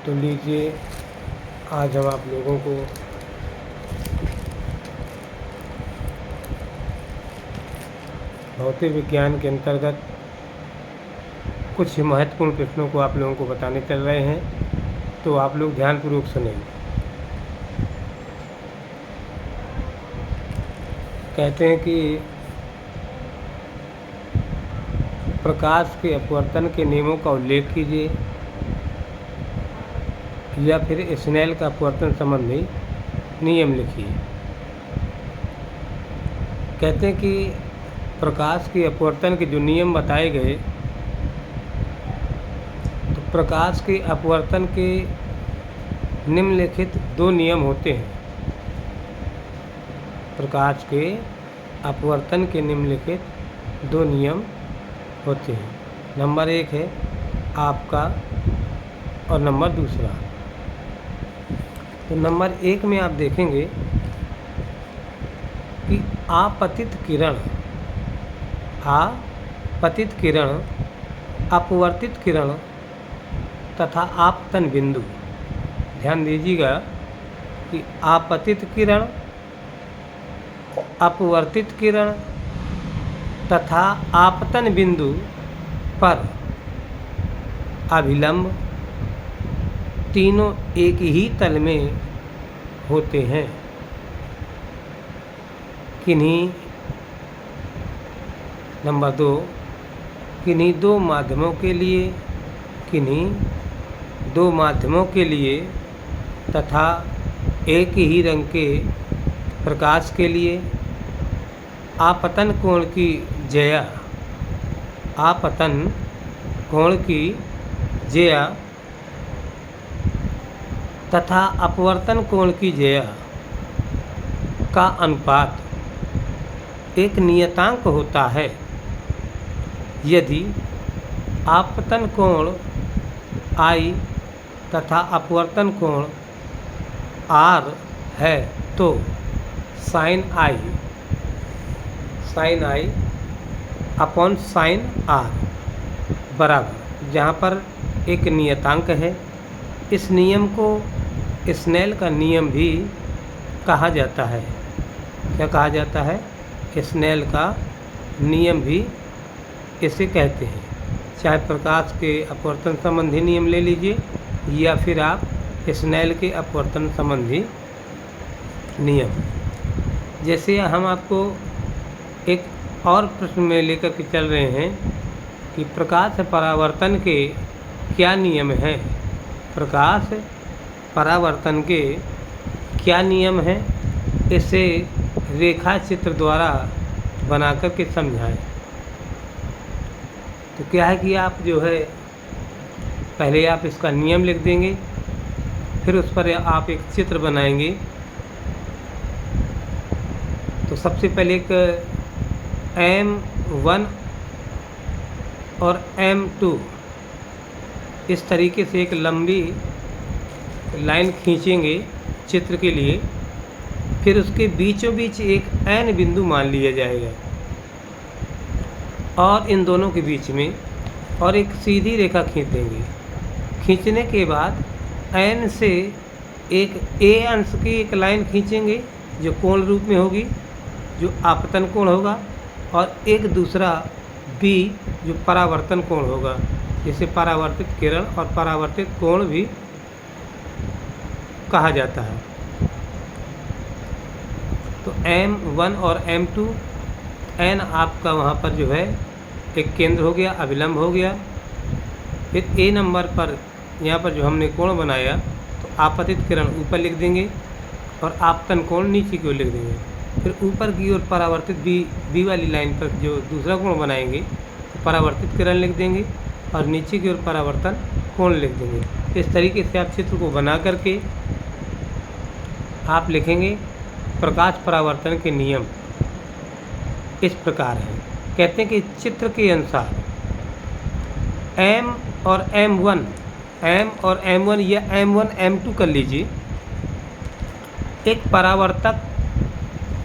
तो लीजिए, आज हम आप लोगों को भौतिक विज्ञान के अंतर्गत कुछ महत्वपूर्ण प्रश्नों को आप लोगों को बताने चल रहे हैं, तो आप लोग ध्यानपूर्वक सुनें। कहते हैं कि प्रकाश के अपवर्तन के नियमों का उल्लेख कीजिए, या फिर स्नेल का अपवर्तन संबंधी नियम लिखिए। कहते हैं कि प्रकाश के अपवर्तन के जो नियम बताए गए, तो प्रकाश के अपवर्तन के निम्नलिखित 2 नियम होते हैं। प्रकाश के अपवर्तन के निम्नलिखित 2 नियम होते हैं। नंबर 1 है आपका और नंबर 2। तो नंबर 1 में आप देखेंगे कि आपतित किरण, अपवर्तित किरण तथा आपतन बिंदु। ध्यान दीजिएगा कि आपतित किरण, अपवर्तित किरण तथा आपतन बिंदु पर अभिलंब तीनों एक ही तल में होते हैं। नंबर 2, किन्हीं दो माध्यमों के लिए तथा एक ही रंग के प्रकाश के लिए आपतन कोण की ज्या तथा अपवर्तन कोण की ज्या का अनुपात एक नियतांक होता है। यदि आपतन कोण I तथा अपवर्तन कोण R है तो sin I upon sin R बराबर, जहाँ पर एक नियतांक है। इस नियम को स्नेल का नियम भी कहा जाता है। क्या कहा जाता है? स्नेल का नियम भी इसे कहते हैं। चाहे प्रकाश के अपवर्तन संबंधी नियम ले लीजिए, या फिर आप स्नेल के अपवर्तन संबंधी नियम। जैसे हम आपको एक और प्रश्न में लेकर के चल रहे हैं कि प्रकाश परावर्तन के क्या नियम हैं। प्रकाश परावर्तन के क्या नियम हैं, इसे रेखा चित्र द्वारा बना कर के समझाएं। तो क्या है कि आप जो है पहले आप इसका नियम लिख देंगे, फिर उस पर आप एक चित्र बनाएंगे। तो सबसे पहले एक M1 और M2 इस तरीके से एक लंबी लाइन खींचेंगे चित्र के लिए। फिर उसके बीचों बीच एक N बिंदु मान लिया जाएगा, और इन दोनों के बीच में और एक सीधी रेखा खींच देंगे। खींचने के बाद N से एक A अंश की एक लाइन खींचेंगे जो कोण रूप में होगी, जो आपतन कोण होगा, और एक दूसरा B जो परावर्तन कोण होगा, जिसे परावर्तित किरण और परावर्तित कोण भी कहा जाता है। तो M1 और M2, N आपका वहाँ पर जो है एक केंद्र हो गया, अभिलंब हो गया। फिर A नंबर पर यहाँ पर जो हमने कोण बनाया, तो आपतित किरण ऊपर लिख देंगे और आपतन कोण नीचे की ओर लिख देंगे। फिर ऊपर की ओर परावर्तित B वाली लाइन पर जो दूसरा कोण बनाएंगे, तो परावर्तित किरण लिख देंगे और नीचे की ओर परावर्तन कोण लिख देंगे। इस तरीके से आप चित्र को बना करके आप लिखेंगे। प्रकाश परावर्तन के नियम इस प्रकार हैं। कहते हैं कि चित्र के अनुसार M और M1 या M1 M2 कर लीजिए, एक परावर्तक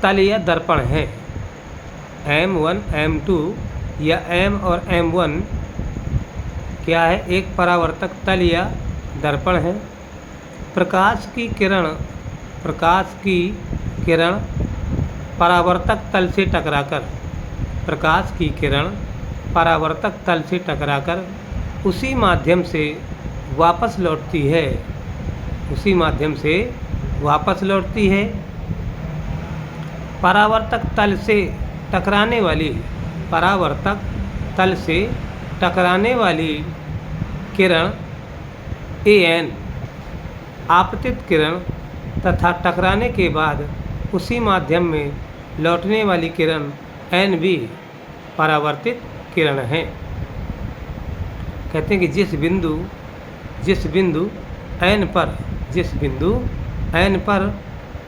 तल या दर्पण है। M1 M2 या M और M1 क्या है? एक परावर्तक तल या दर्पण है। प्रकाश की किरण परावर्तक तल से टकराकर उसी माध्यम से वापस लौटती है। परावर्तक तल से टकराने वाली किरण AN आपतित किरण तथा टकराने के बाद उसी माध्यम में लौटने वाली किरण NB परावर्तित किरण है। कहते हैं कि जिस बिंदु N पर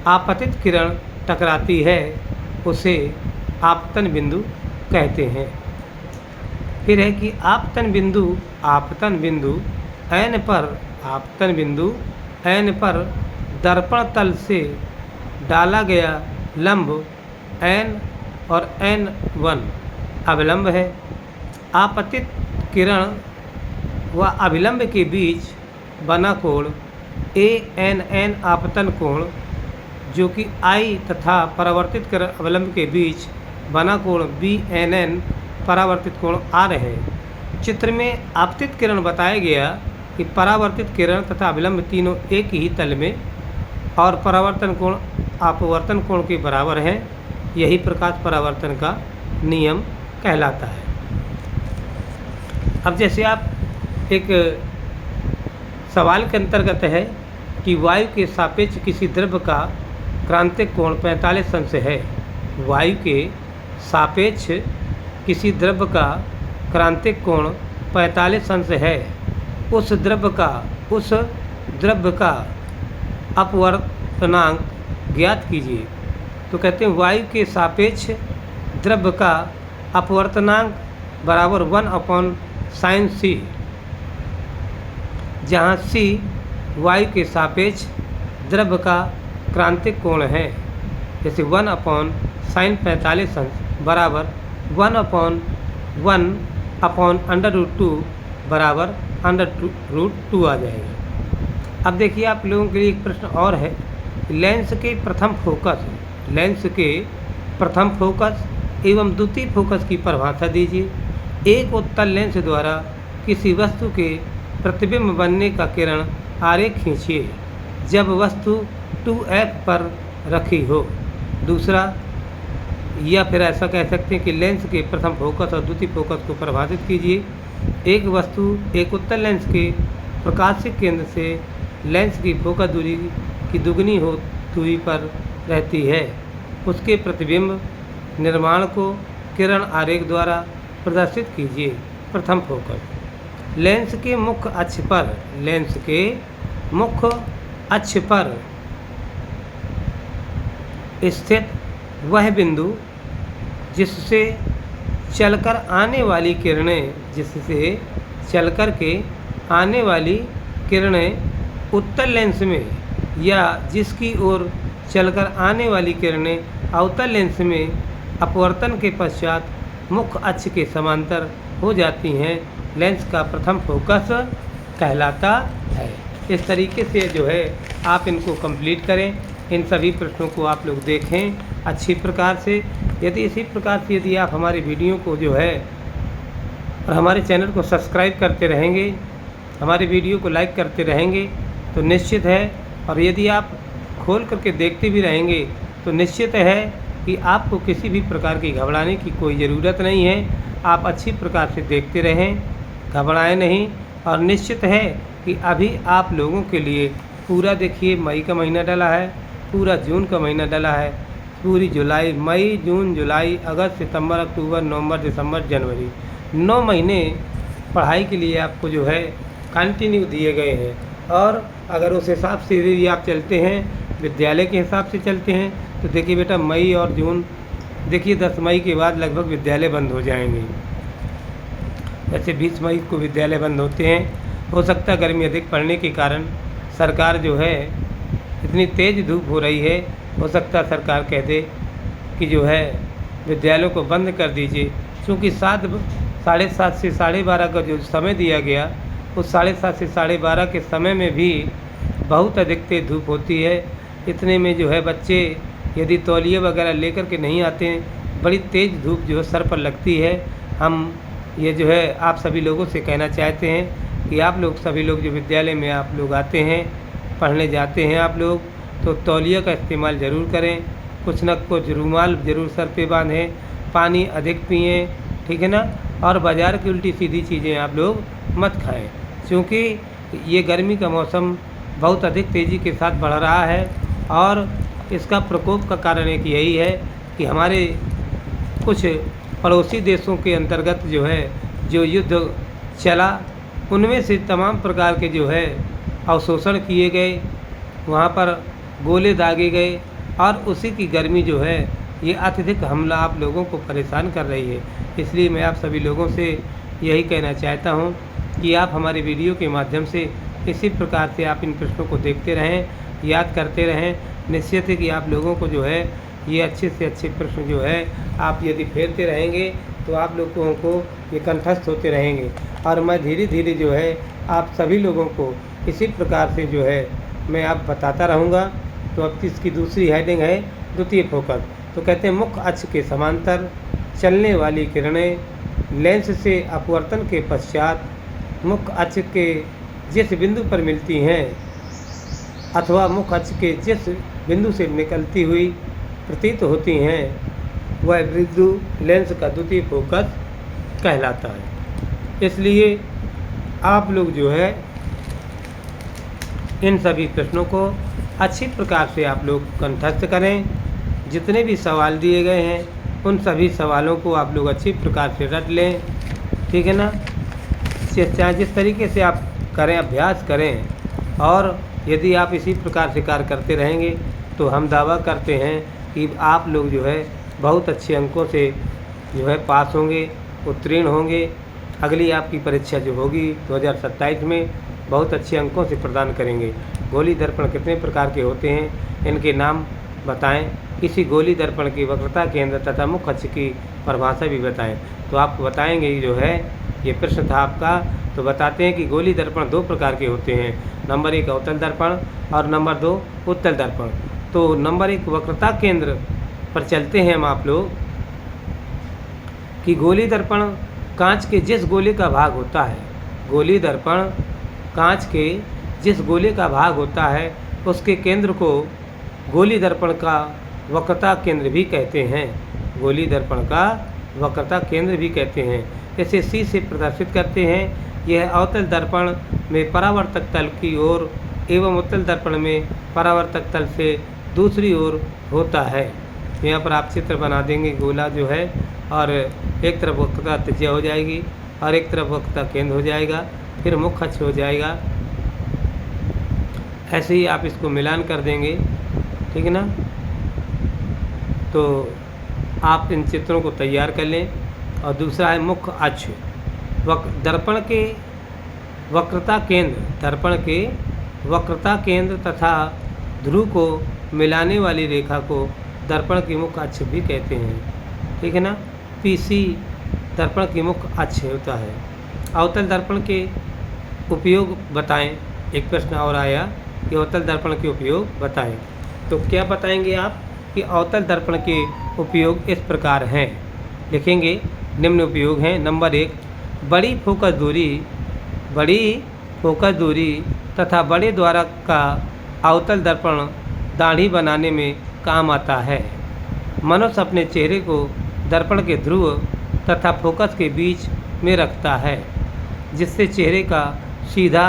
आपतित किरण टकराती है उसे आपतन बिंदु कहते हैं। फिर है कि आपतन बिंदु N पर दर्पण तल से डाला गया लंब N और N1 अभिलंब है। आपतित किरण व अभिलंब के बीच बना कोण ANN आपतन कोण, जो कि I तथा परावर्तित किरण अभिलंब के बीच बना कोण BNN परावर्तित कोण R है। चित्र में आपतित किरण बताया गया कि परावर्तित किरण तथा अभिलंब तीनों एक ही तल में और परावर्तन कोण अपवर्तन कोण के बराबर है। यही प्रकाश परावर्तन का नियम कहलाता है। अब जैसे आप एक सवाल के अंतर्गत है कि वायु के सापेक्ष किसी द्रव्य का क्रांतिक कोण 45 अंश है। वायु के सापेक्ष किसी द्रव्य का क्रांतिक कोण 45 अंश है। उस द्रव्य का अपवर्तनांक ज्ञात कीजिए। तो कहते हैं वायु के सापेक्ष द्रव्य का अपवर्तनांक बराबर 1/sin c, जहाँ c वायु के सापेक्ष द्रव्य का क्रांतिक कोण है। जैसे 1/sin 45 अंश बराबर 1/1/√2 बराबर √2 आ जाएगा। अब देखिए आप लोगों के लिए एक प्रश्न और है। लेंस के प्रथम फोकस एवं द्वितीय फोकस की परिभाषा दीजिए। एक उत्तल लेंस द्वारा किसी वस्तु के प्रतिबिंब बनने का किरण आरेख खींचिए जब वस्तु 2F पर रखी हो। दूसरा, या फिर ऐसा कह सकते हैं कि लेंस के प्रथम फोकस और द्वितीय फोकस को परिभाषित कीजिए। एक वस्तु एक उत्तल लेंस के प्रकाशिक केंद्र से लेंस की फोकस दूरी की दुगनी दूरी पर रहती है। उसके प्रतिबिंब निर्माण को किरण आरेख द्वारा प्रदर्शित कीजिए। प्रथम फोकस लेंस के मुख्य अक्ष पर स्थित वह बिंदु जिससे चलकर आने वाली किरणें उत्तल लेंस में या जिसकी ओर चलकर आने वाली किरणें अवतल लेंस में अपवर्तन के पश्चात मुख्य अक्ष के समांतर हो जाती हैं, लेंस का प्रथम फोकस कहलाता है। इस तरीके से जो है आप इनको कंप्लीट करें। इन सभी प्रश्नों को आप लोग देखें अच्छी प्रकार से। यदि आप हमारी वीडियो को जो है और हमारे चैनल को सब्सक्राइब करते रहेंगे, हमारी वीडियो को लाइक करते रहेंगे तो निश्चित है, और यदि आप खोल करके देखते भी रहेंगे तो निश्चित है कि आपको किसी भी प्रकार की घबराने की कोई ज़रूरत नहीं है। आप अच्छी प्रकार से देखते रहें, घबराएं नहीं। और निश्चित है कि अभी आप लोगों के लिए पूरा देखिए मई का महीना डला है, पूरा जून का महीना डला है, पूरी जुलाई, मई, जून, जुलाई, अगस्त, सितंबर, अक्टूबर, नवंबर, दिसंबर, जनवरी, 9 महीने पढ़ाई के लिए आपको जो है कंटिन्यू दिए गए हैं। और अगर उस हिसाब से यदि आप चलते हैं, विद्यालय के हिसाब से चलते हैं, तो देखिए बेटा मई और जून, देखिए 10 मई के बाद लगभग विद्यालय बंद हो जाएंगे। वैसे 20 मई को विद्यालय बंद होते हैं। हो सकता है गर्मी अधिक पड़ने के कारण सरकार जो है इतनी तेज़ धूप हो रही है, हो सकता है सरकार कह दे कि जो है विद्यालयों को बंद कर दीजिए, क्योंकि 7, साढ़े 7 से 12:30 का जो समय दिया गया उस 7:30 से 12:30 के समय में भी बहुत अधिक तेज धूप होती है। इतने में जो है बच्चे यदि तौलिए वगैरह लेकर के नहीं आते हैं, बड़ी तेज़ धूप जो है सर पर लगती है। हम ये जो है आप सभी लोगों से कहना चाहते हैं कि आप लोग सभी लोग जो विद्यालय में आप लोग आते हैं, पढ़ने जाते हैं आप लोग, तो तौलिया का इस्तेमाल ज़रूर करें। कुछ न कुछ रुमाल ज़रूर सर पे बांधें, पानी अधिक पिएँ, ठीक है ना। और बाज़ार की उल्टी सीधी चीज़ें आप लोग मत खाएं, क्योंकि ये गर्मी का मौसम बहुत अधिक तेज़ी के साथ बढ़ रहा है। और इसका प्रकोप का कारण एक यही है कि हमारे कुछ पड़ोसी देशों के अंतर्गत जो है जो युद्ध चला, उनमें से तमाम प्रकार के जो है अवशोषण किए गए, वहाँ पर गोले दागे गए, और उसी की गर्मी जो है ये अत्यधिक हमला आप लोगों को परेशान कर रही है। इसलिए मैं आप सभी लोगों से यही कहना चाहता हूँ कि आप हमारे वीडियो के माध्यम से इसी प्रकार से आप इन प्रश्नों को देखते रहें, याद करते रहें। निश्चित है कि आप लोगों को जो है ये अच्छे से अच्छे प्रश्न जो है आप यदि फेरते रहेंगे तो आप लोगों को ये कंठस्थ होते रहेंगे। और मैं धीरे धीरे जो है आप सभी लोगों को इसी प्रकार से जो है मैं आप बताता रहूँगा। तो अब इसकी दूसरी हेडिंग है द्वितीय फोकस। तो कहते हैं मुख्य अक्ष के समांतर चलने वाली किरणें लेंस से अपवर्तन के पश्चात मुख्य अक्ष के जिस बिंदु पर मिलती हैं अथवा मुख्य अक्ष के जिस बिंदु से निकलती हुई प्रतीत होती हैं, वह बिंदु लेंस का द्वितीय फोकस कहलाता है। इसलिए आप लोग जो है इन सभी प्रश्नों को अच्छी प्रकार से आप लोग कंठस्थ करें। जितने भी सवाल दिए गए हैं उन सभी सवालों को आप लोग अच्छी प्रकार से रट लें, ठीक है ना। चाहे जिस तरीके से आप करें, अभ्यास करें, और यदि आप इसी प्रकार से कार्य करते रहेंगे तो हम दावा करते हैं कि आप लोग जो है बहुत अच्छे अंकों से जो है पास होंगे, उत्तीर्ण होंगे। अगली आपकी परीक्षा जो होगी 2027 में बहुत अच्छे अंकों से प्रदान करेंगे। गोली दर्पण कितने प्रकार के होते हैं, इनके नाम बताएं। किसी गोली दर्पण की वक्रता केंद्र तथा मुख्य अक्ष की परिभाषा भी बताएं। तो आपको बताएंगे जो है ये प्रश्न था आपका। तो बताते हैं कि गोली दर्पण 2 प्रकार के होते हैं। नंबर 1 अवतल दर्पण और नंबर 2 उत्तल दर्पण। तो नंबर 1 वक्रता केंद्र पर चलते हैं हम आप लोग कि गोली दर्पण कांच के जिस गोले का भाग होता है, गोली दर्पण कांच के जिस गोले का भाग होता है उसके केंद्र को गोली दर्पण का वक्रता केंद्र भी कहते हैं। गोली दर्पण का वक्रता केंद्र भी कहते हैं। इसे C से प्रदर्शित करते हैं। यह अवतल दर्पण में परावर्तक तल की ओर एवं उत्तल दर्पण में परावर्तक तल से दूसरी ओर होता है। यहाँ पर आप चित्र बना देंगे गोला जो है, और एक तरफ वक्रता त्रिज्या हो जाएगी और एक तरफ वक्रता केंद्र हो जाएगा, फिर मुख्य अक्ष हो जाएगा। ऐसे ही आप इसको मिलान कर देंगे, ठीक है ना। तो आप इन चित्रों को तैयार कर लें। और दूसरा है मुख्य अक्ष। दर्पण के वक्रता केंद्र, दर्पण के वक्रता केंद्र तथा ध्रुव को मिलाने वाली रेखा को दर्पण की मुख्य अक्ष भी कहते हैं, ठीक है ना। PC दर्पण की मुख्य अक्ष होता है। अवतल दर्पण के उपयोग बताएं। एक प्रश्न और आया कि अवतल दर्पण के उपयोग बताएं। तो क्या बताएंगे आप कि अवतल दर्पण के उपयोग इस प्रकार हैं, लिखेंगे। निम्न उपयोग हैं। नंबर 1 बड़ी फोकस दूरी तथा बड़े द्वारक का अवतल दर्पण दाढ़ी बनाने में काम आता है। मनुष्य अपने चेहरे को दर्पण के ध्रुव तथा फोकस के बीच में रखता है, जिससे चेहरे का सीधा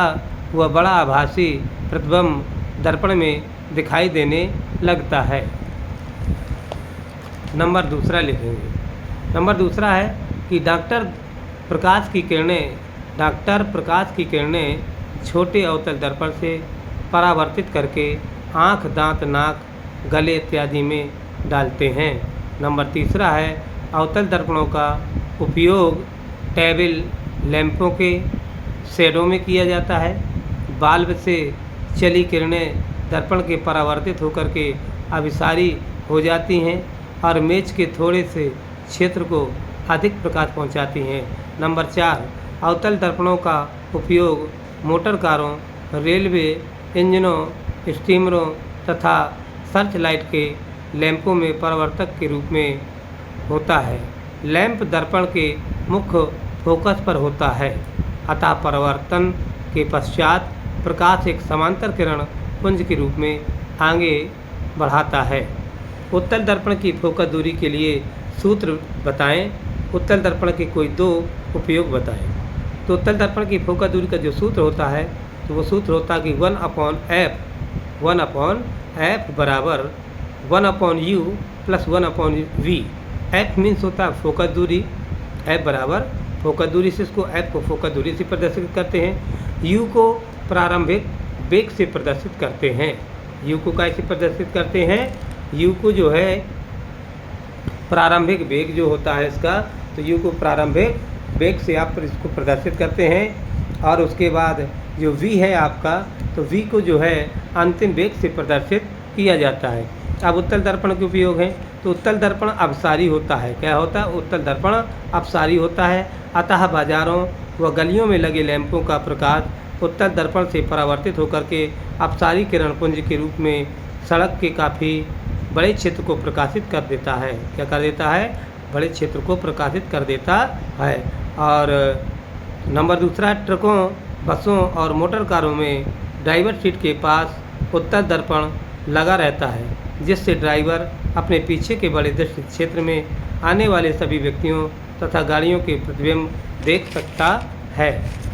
व बड़ा आभासी प्रतिबिंब दर्पण में दिखाई देने लगता है। नंबर दूसरा लिखेंगे। नंबर दूसरा है कि डॉक्टर प्रकाश की किरणें छोटे अवतल दर्पण से परावर्तित करके आँख, दांत, नाक, गले इत्यादि में डालते हैं। नंबर तीसरा है अवतल दर्पणों का उपयोग टेबल लैंपों के शेडों में किया जाता है। बाल्ब से चली किरणें दर्पण के परावर्तित होकर के अभिसारी हो जाती हैं और मेज के थोड़े से क्षेत्र को अधिक प्रकाश पहुंचाती हैं। नंबर 4 अवतल दर्पणों का उपयोग मोटर कारों, रेलवे इंजनों, स्टीमरों तथा सर्च लाइट के लैंपों में परावर्तक के रूप में होता है। लैंप दर्पण के मुख्य फोकस पर होता है, अतः परावर्तन के पश्चात प्रकाश एक समांतर किरण पुंज के रूप में आगे बढ़ाता है। उत्तल दर्पण की फोकस दूरी के लिए सूत्र बताएं। उत्तल दर्पण के कोई 2 उपयोग बताएं। तो उत्तल दर्पण की फोकस दूरी का जो सूत्र होता है, तो वो सूत्र होता है कि 1/f बराबर 1/u plus 1/v। f means होता है फोकस दूरी, f बराबर फोकस दूरी से इसको f को फोकस दूरी से प्रदर्शित करते हैं। u को प्रारंभिक वेग से प्रदर्शित करते हैं। u को कैसे प्रदर्शित करते हैं? u को जो है प्रारंभिक वेग जो होता है इसका, तो u को प्रारंभिक वेग से आप इसको प्रदर्शित करते हैं। और उसके बाद जो v है आपका, तो v को जो है अंतिम वेग से प्रदर्शित किया जाता है। अब उत्तल दर्पण के उपयोग हैं। तो उत्तल दर्पण अपसारी होता है। क्या होता है? उत्तल दर्पण अपसारी होता है, अतः बाजारों व गलियों में लगे लैंपों का प्रकाश उत्तल दर्पण से परावर्तित होकर के अपसारी किरण पुंज के रूप में सड़क के काफ़ी बड़े क्षेत्र को प्रकाशित कर देता है। क्या कर देता है? बड़े क्षेत्र को प्रकाशित कर देता है। और नंबर दूसरा, ट्रकों, बसों और मोटर कारों में ड्राइवर सीट के पास उत्तल दर्पण लगा रहता है, जिससे ड्राइवर अपने पीछे के बड़े दृश्य क्षेत्र में आने वाले सभी व्यक्तियों तथा गाड़ियों के प्रतिबिंब देख सकता है।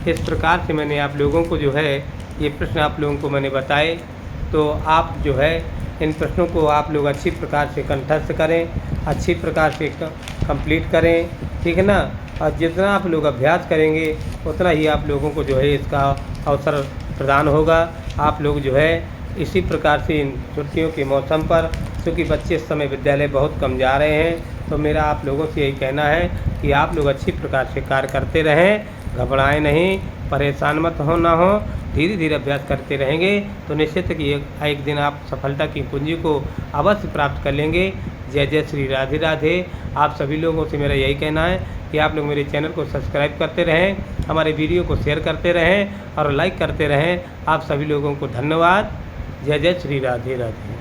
इस प्रकार से मैंने आप लोगों को जो है ये प्रश्न आप लोगों को मैंने बताए। तो आप जो है इन प्रश्नों को आप लोग अच्छी प्रकार से कंठस्थ करें, अच्छी प्रकार से कंप्लीट करें, ठीक है ना। और जितना आप लोग अभ्यास करेंगे उतना ही आप लोगों को जो है इसका अवसर प्रदान होगा। आप लोग जो है इसी प्रकार से इन छुट्टियों के मौसम पर, क्योंकि बच्चे इस समय विद्यालय बहुत कम जा रहे हैं, तो मेरा आप लोगों से यही कहना है कि आप लोग अच्छी प्रकार से कार्य करते रहें, घबराएं नहीं, परेशान मत हो ना हो, धीरे धीरे अभ्यास करते रहेंगे तो निश्चित कि एक दिन आप सफलता की कुंजी को अवश्य प्राप्त कर लेंगे। जय जय श्री राधे राधे। आप सभी लोगों से मेरा यही कहना है कि आप लोग मेरे चैनल को सब्सक्राइब करते रहें, हमारे वीडियो को शेयर करते रहें और लाइक करते रहें। आप सभी लोगों को धन्यवाद। जय जय श्री राधे राधे।